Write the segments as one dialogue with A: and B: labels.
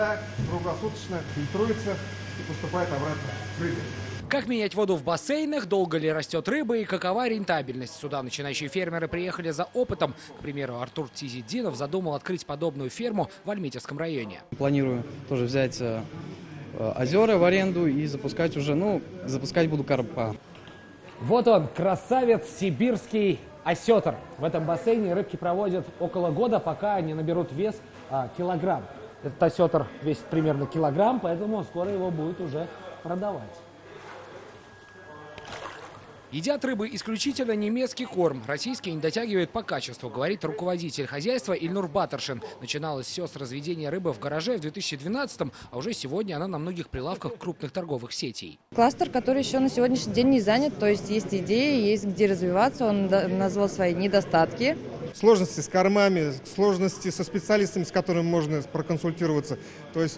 A: вода круглосуточно фильтруется и поступает обратно в рыбе.
B: Как менять воду в бассейнах, долго ли растет рыба и какова рентабельность? Сюда начинающие фермеры приехали за опытом. К примеру, Артур Тизидинов задумал открыть подобную ферму в Альметьевском районе.
C: Планирую тоже взять озера в аренду и запускать уже, запускать буду карпа.
B: Вот он, красавец сибирский осетр. В этом бассейне рыбки проводят около года, пока они наберут вес килограмм. Этот осетр весит примерно килограмм, поэтому скоро его будут уже продавать. Едят рыбы исключительно немецкий корм. Российский не дотягивает по качеству, говорит руководитель хозяйства Ильнур Батаршин. Начиналось все с разведения рыбы в гараже в 2012-м, а уже сегодня она на многих прилавках крупных торговых сетей.
D: Кластер, который еще на сегодняшний день не занят, то есть есть идеи, есть где развиваться, он назвал свои недостатки.
A: Сложности с кормами, сложности со специалистами, с которыми можно проконсультироваться. То есть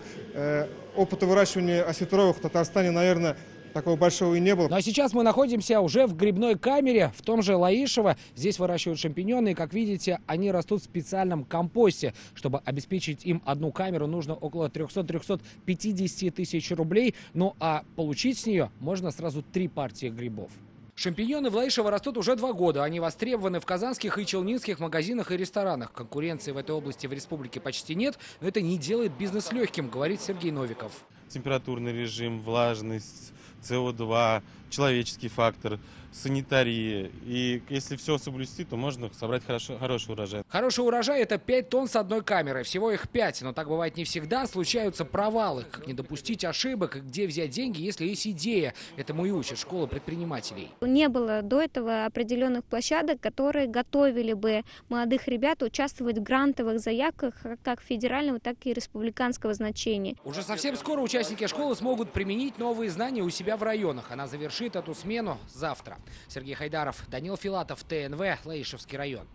A: опыта выращивания осетров в Татарстане, наверное, такого большого и не было.
B: Ну а сейчас мы находимся уже в грибной камере, в том же Лаишево. Здесь выращивают шампиньоны, и, как видите, они растут в специальном компосте. Чтобы обеспечить им одну камеру, нужно около 300-350 тысяч рублей. Ну а получить с нее можно сразу 3 партии грибов. Шампиньоны в Лаишево растут уже 2 года. Они востребованы в казанских и челнинских магазинах и ресторанах. Конкуренции в этой области в республике почти нет, но это не делает бизнес легким, говорит Сергей Новиков.
E: Температурный режим, влажность, СО2, человеческий фактор, санитария. И если все соблюсти, то можно собрать хороший урожай.
B: Хороший урожай – это 5 тонн с одной камерой. Всего их 5, но так бывает не всегда. Случаются провалы. Как не допустить ошибок, и где взять деньги, если есть идея. Этому и учит школа предпринимателей.
F: Не было до этого определенных площадок, которые готовили бы молодых ребят участвовать в грантовых заявках как федерального, так и республиканского значения.
B: Уже совсем скоро участники школы смогут применить новые знания у себя в районах. Она завершит эту смену завтра. Сергей Хайдаров, Данил Филатов, ТНВ, Лаишевский район.